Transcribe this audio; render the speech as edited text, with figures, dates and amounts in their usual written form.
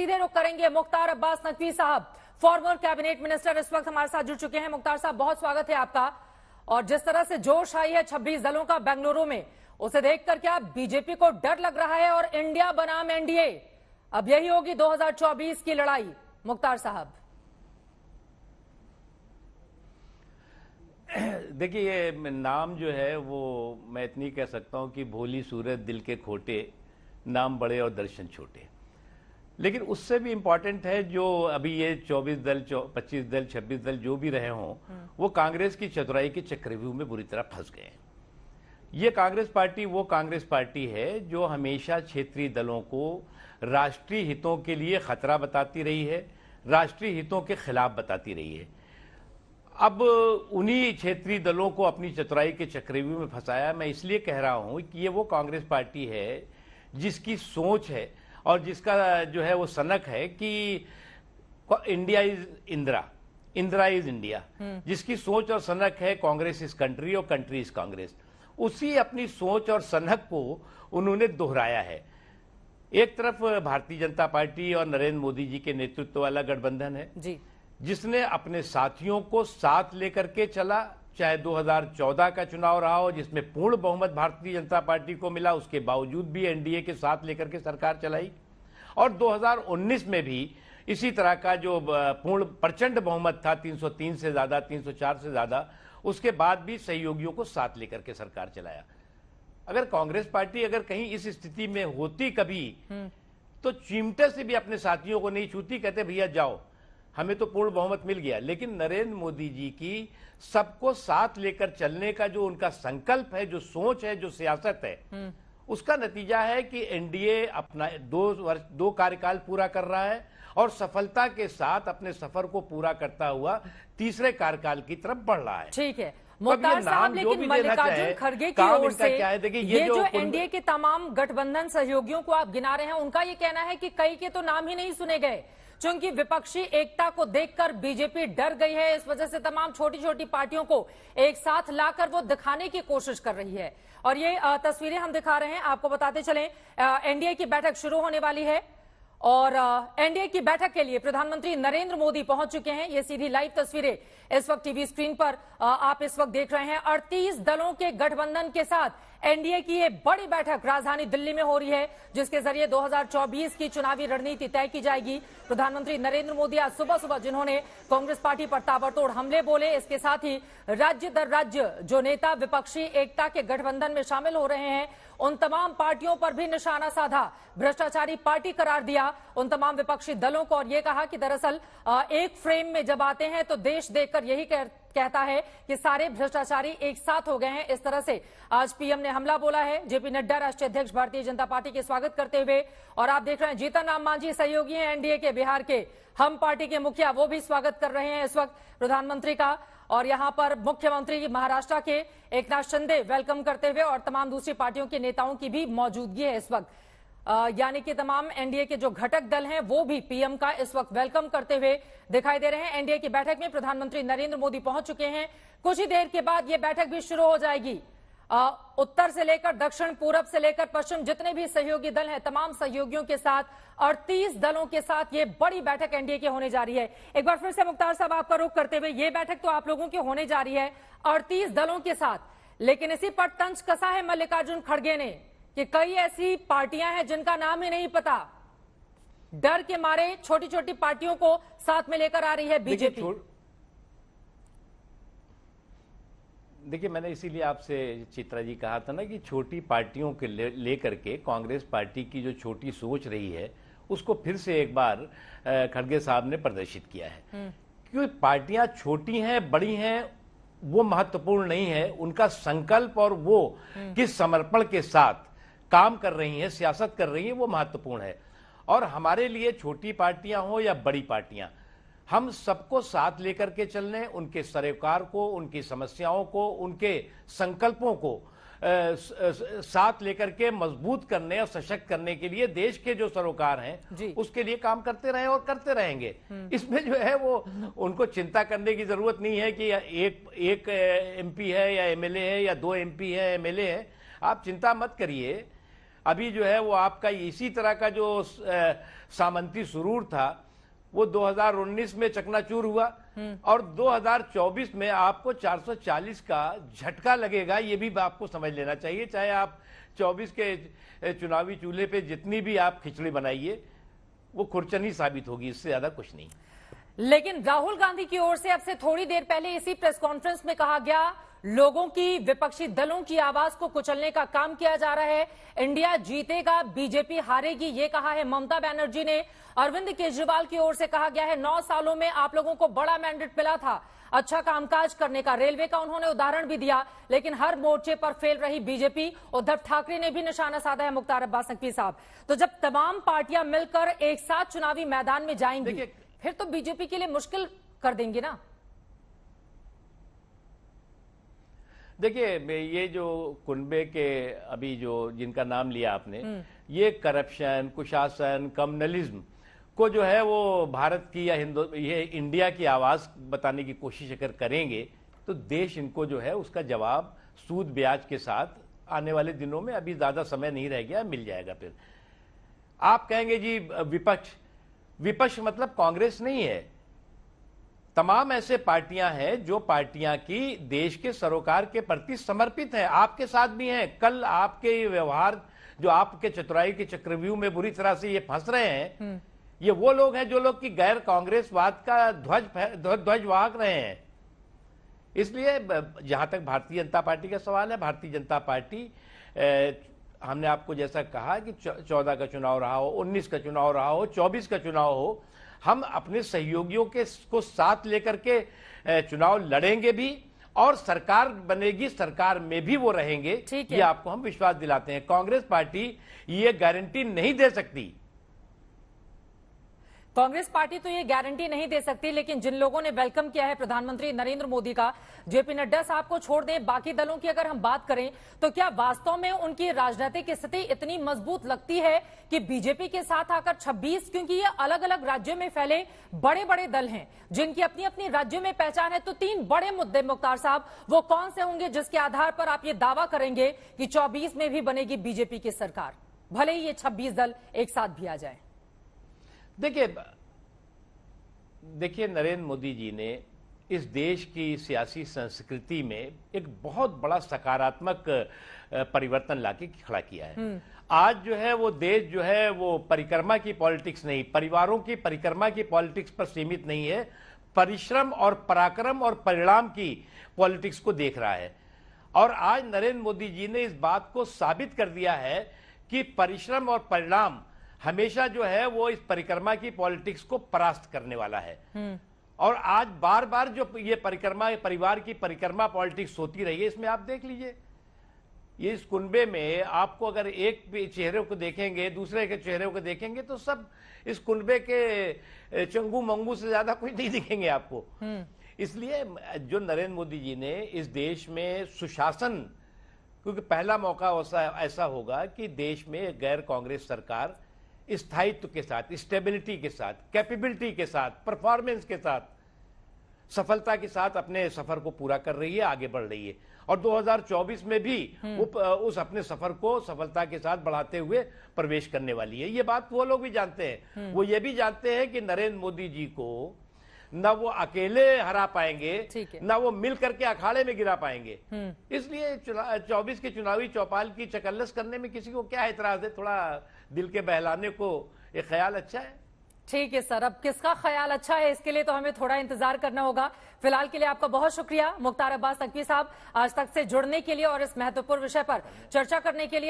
सीधे रुख करेंगे मुख्तार अब्बास नकवी साहब, फॉर्मर कैबिनेट मिनिस्टर, इस वक्त हमारे साथ जुड़ चुके हैं। मुख्तार साहब, बहुत स्वागत है आपका। और जिस तरह से जोश आई है 26 दलों का बेंगलुरु में, उसे देखकर क्या बीजेपी को डर लग रहा है? और इंडिया बनाम एनडीए, अब यही होगी 2024 की लड़ाई। मुख्तार साहब, देखिए, ये नाम जो है वो मैं इतनी कह सकता हूं कि भोली सूरत दिल के खोटे, नाम बड़े और दर्शन छोटे। लेकिन उससे भी इम्पोर्टेंट है जो अभी ये 24 दल, 25 दल, 26 दल जो भी रहे हों, वो कांग्रेस की चतुराई के चक्रव्यूह में बुरी तरह फंस गए हैं। ये कांग्रेस पार्टी वो कांग्रेस पार्टी है जो हमेशा क्षेत्रीय दलों को राष्ट्रीय हितों के लिए खतरा बताती रही है, राष्ट्रीय हितों के खिलाफ बताती रही है। अब उन्हीं क्षेत्रीय दलों को अपनी चतुराई के चक्रव्यूह में फंसाया। मैं इसलिए कह रहा हूं कि ये वो कांग्रेस पार्टी है जिसकी सोच है और जिसका जो है वो सनक है कि India is Indira, Indira is India, जिसकी सोच और सनक है कांग्रेस इज कंट्री और कंट्री इज कांग्रेस। उसी अपनी सोच और सनक को उन्होंने दोहराया है। एक तरफ भारतीय जनता पार्टी और नरेंद्र मोदी जी के नेतृत्व वाला गठबंधन है जी, जिसने अपने साथियों को साथ लेकर के चला। चाहे 2014 का चुनाव रहा हो जिसमें पूर्ण बहुमत भारतीय जनता पार्टी को मिला, उसके बावजूद भी एनडीए के साथ लेकर के सरकार चलाई। और 2019 में भी इसी तरह का जो पूर्ण प्रचंड बहुमत था, 303 से ज्यादा, 304 से ज्यादा, उसके बाद भी सहयोगियों को साथ लेकर के सरकार चलाया। अगर कांग्रेस पार्टी अगर कहीं इस स्थिति में होती कभी, तो चिमटे से भी अपने साथियों को नहीं छूती, कहते भैया जाओ, हमें तो पूर्ण बहुमत मिल गया। लेकिन नरेंद्र मोदी जी की सबको साथ लेकर चलने का जो उनका संकल्प है, जो सोच है, जो सियासत है, उसका नतीजा है कि एनडीए अपना 2 कार्यकाल पूरा कर रहा है और सफलता के साथ अपने सफर को पूरा करता हुआ तीसरे कार्यकाल की तरफ बढ़ रहा है। ठीक है मुख्तार साहब, लेकिन मल्लिकार्जुन खड़गे की ओर से ये जो एनडीए के तमाम गठबंधन सहयोगियों को आप गिना रहे हैं, उनका ये कहना है कि कई के तो नाम ही नहीं सुने गए, क्योंकि विपक्षी एकता को देखकर बीजेपी डर गई है। इस वजह से तमाम छोटी छोटी पार्टियों को एक साथ लाकर वो दिखाने की कोशिश कर रही है। और ये तस्वीरें हम दिखा रहे हैं, आपको बताते चलें एनडीए की बैठक शुरू होने वाली है और एनडीए की बैठक के लिए प्रधानमंत्री नरेंद्र मोदी पहुंच चुके हैं। ये सीधी लाइव तस्वीरें इस वक्त टीवी स्क्रीन पर आप इस वक्त देख रहे हैं। 38 दलों के गठबंधन के साथ एनडीए की ये बड़ी बैठक राजधानी दिल्ली में हो रही है, जिसके जरिए 2024 की चुनावी रणनीति तय की जाएगी। प्रधानमंत्री नरेंद्र मोदी आज सुबह सुबह जिन्होंने कांग्रेस पार्टी पर ताबड़तोड़ हमले बोले, इसके साथ ही राज्य दर राज्य जो नेता विपक्षी एकता के गठबंधन में शामिल हो रहे हैं, उन तमाम पार्टियों पर भी निशाना साधा, भ्रष्टाचारी पार्टी करार दिया उन तमाम विपक्षी दलों को। और ये कहा कि दरअसल एक फ्रेम में जब आते हैं तो देश देखकर यही कहता है कि सारे भ्रष्टाचारी एक साथ हो गए हैं। इस तरह से आज पीएम ने हमला बोला है। जेपी नड्डा राष्ट्रीय अध्यक्ष भारतीय जनता पार्टी के स्वागत करते हुए, और आप देख रहे हैं जीतन राम मांझी सहयोगी हैं एनडीए के, बिहार के हम पार्टी के मुखिया, वो भी स्वागत कर रहे हैं इस वक्त प्रधानमंत्री का। और यहां पर मुख्यमंत्री महाराष्ट्र के एकनाथ शिंदे वेलकम करते हुए और तमाम दूसरी पार्टियों के नेताओं की भी मौजूदगी है इस वक्त। यानी कि तमाम एनडीए के जो घटक दल हैं वो भी पीएम का इस वक्त वेलकम करते हुए दिखाई दे रहे हैं। एनडीए की बैठक में प्रधानमंत्री नरेंद्र मोदी पहुंच चुके हैं। कुछ ही देर के बाद ये बैठक भी शुरू हो जाएगी। उत्तर से लेकर दक्षिण, पूरब से लेकर पश्चिम, जितने भी सहयोगी दल हैं, तमाम सहयोगियों के साथ 38 दलों के साथ ये बड़ी बैठक एनडीए की होने जा रही है। एक बार फिर से मुख्तार साहब आपका रुख करते हुए, ये बैठक तो आप लोगों की होने जा रही है 38 दलों के साथ, लेकिन इसी पर तंज कसा है मल्लिकार्जुन खड़गे ने कि कई ऐसी पार्टियां हैं जिनका नाम ही नहीं पता, डर के मारे छोटी छोटी पार्टियों को साथ में लेकर आ रही है बीजेपी। देखिए, मैंने इसीलिए आपसे चित्रा जी कहा था ना कि छोटी पार्टियों के लेकर के कांग्रेस पार्टी की जो छोटी सोच रही है, उसको फिर से एक बार खड़गे साहब ने प्रदर्शित किया है। क्योंकि पार्टियां छोटी हैं, बड़ी हैं, वो महत्वपूर्ण नहीं है, उनका संकल्प और वो किस समर्पण के साथ काम कर रही हैं, सियासत कर रही हैं, वो महत्वपूर्ण है। और हमारे लिए छोटी पार्टियां हो या बड़ी पार्टियां, हम सबको साथ लेकर के चलने, उनके सरोकार को, उनकी समस्याओं को, उनके संकल्पों को साथ लेकर के मजबूत करने और सशक्त करने के लिए देश के जो सरोकार हैं उसके लिए काम करते रहे और करते रहेंगे। इसमें जो है वो उनको चिंता करने की जरूरत नहीं है कि एक एमपी है या एमएलए है या 2 एमपी है, एमएलए है। आप चिंता मत करिए। अभी जो है वो आपका इसी तरह का जो सामंती सुरूर था वो 2019 में चकनाचूर हुआ और 2024 में आपको 440 का झटका लगेगा। ये भी आपको समझ लेना चाहिए। चाहे आप 24 के चुनावी चूल्हे पे जितनी भी आप खिचड़ी बनाइए वो खुरचनी साबित होगी, इससे ज्यादा कुछ नहीं। लेकिन राहुल गांधी की ओर से अब से थोड़ी देर पहले इसी प्रेस कॉन्फ्रेंस में कहा गया, लोगों की, विपक्षी दलों की आवाज को कुचलने का काम किया जा रहा है। इंडिया जीतेगा, बीजेपी हारेगी, ये कहा है ममता बनर्जी ने। अरविंद केजरीवाल की ओर से कहा गया है 9 सालों में आप लोगों को बड़ा मैंडेट मिला था अच्छा कामकाज करने का। रेलवे का उन्होंने उदाहरण भी दिया, लेकिन हर मोर्चे पर फेल रही बीजेपी। उद्धव ठाकरे ने भी निशाना साधा है मुख्तार अब्बास नकवी साहब। तो जब तमाम पार्टियां मिलकर एक साथ चुनावी मैदान में जाएंगी फिर तो बीजेपी के लिए मुश्किल कर देंगे ना। देखिए, ये जो कुनबे के अभी जो जिनका नाम लिया आपने, ये करप्शन, कुशासन, कम्युनलिज्म को जो है वो भारत की या ये इंडिया की आवाज बताने की कोशिश अगर करेंगे तो देश इनको जो है उसका जवाब सूद ब्याज के साथ आने वाले दिनों में, अभी ज्यादा समय नहीं रह गया, मिल जाएगा। फिर आप कहेंगे जी विपक्ष मतलब कांग्रेस नहीं है। तमाम ऐसे पार्टियां हैं जो पार्टियां की देश के सरोकार के प्रति समर्पित हैं, आपके साथ भी हैं। कल आपके व्यवहार जो आपके चतुराई के चक्रव्यूह में बुरी तरह से ये फंस रहे हैं, ये वो लोग हैं जो लोग की गैर कांग्रेसवाद का ध्वज वाहक रहे हैं। इसलिए जहां तक भारतीय जनता पार्टी का सवाल है, भारतीय जनता पार्टी हमने आपको जैसा कहा कि 14 का चुनाव रहा हो, 19 का चुनाव रहा हो, 24 का चुनाव हो, हम अपने सहयोगियों को साथ लेकर के चुनाव लड़ेंगे भी और सरकार बनेगी, सरकार में भी वो रहेंगे। ये आपको हम विश्वास दिलाते हैं। कांग्रेस पार्टी ये गारंटी नहीं दे सकती। कांग्रेस पार्टी तो ये गारंटी नहीं दे सकती, लेकिन जिन लोगों ने वेलकम किया है प्रधानमंत्री नरेंद्र मोदी का, जेपी नड्डा साहब को छोड़ दें, बाकी दलों की अगर हम बात करें तो क्या वास्तव में उनकी राजनीतिक स्थिति इतनी मजबूत लगती है कि बीजेपी के साथ आकर 26, क्योंकि ये अलग अलग राज्यों में फैले बड़े बड़े दल हैं जिनकी अपनी अपनी राज्यों में पहचान है, तो 3 बड़े मुद्दे मुख्तार साहब वो कौन से होंगे जिसके आधार पर आप ये दावा करेंगे कि 24 में भी बनेगी बीजेपी की सरकार, भले ही ये 26 दल एक साथ भी आ जाए? देखिए, नरेंद्र मोदी जी ने इस देश की सियासी संस्कृति में एक बहुत बड़ा सकारात्मक परिवर्तन लाके खड़ा किया है। आज जो है वो देश जो है वो परिक्रमा की पॉलिटिक्स नहीं, परिवारों की परिक्रमा की पॉलिटिक्स पर सीमित नहीं है, परिश्रम और पराक्रम और परिणाम की पॉलिटिक्स को देख रहा है। और आज नरेंद्र मोदी जी ने इस बात को साबित कर दिया है कि परिश्रम और परिणाम हमेशा जो है वो इस परिक्रमा की पॉलिटिक्स को परास्त करने वाला है। और आज बार बार जो ये परिवार की परिक्रमा पॉलिटिक्स होती रही है, इसमें आप देख लीजिए, ये इस कुनबे में आपको अगर एक चेहरे को देखेंगे, दूसरे के चेहरे को देखेंगे तो सब इस कुनबे के चंगू मंगू से ज्यादा कुछ नहीं दिखेंगे आपको। इसलिए जो नरेंद्र मोदी जी ने इस देश में सुशासन, क्योंकि पहला मौका ऐसा होगा कि देश में गैर कांग्रेस सरकार स्थायित्व के साथ, स्टेबिलिटी के साथ, कैपेबिलिटी के साथ, परफॉर्मेंस के साथ, सफलता के साथ अपने सफर को पूरा कर रही है, आगे बढ़ रही है। और 2024 में भी उस अपने सफर को सफलता के साथ बढ़ाते हुए प्रवेश करने वाली है। ये बात वो लोग भी जानते हैं। वो ये भी जानते हैं कि नरेंद्र मोदी जी को न वो अकेले हरा पाएंगे, न वो मिल करके अखाड़े में गिरा पाएंगे। इसलिए 24 के चुनावी चौपाल की चकल्लस करने में किसी को क्या एतराज है? थोड़ा दिल के बहलाने को एक ख्याल अच्छा है। ठीक है सर, अब किसका ख्याल अच्छा है इसके लिए तो हमें थोड़ा इंतजार करना होगा। फिलहाल के लिए आपका बहुत शुक्रिया मुख्तार अब्बास नकवी साहब, आज तक से जुड़ने के लिए और इस महत्वपूर्ण विषय पर चर्चा करने के लिए।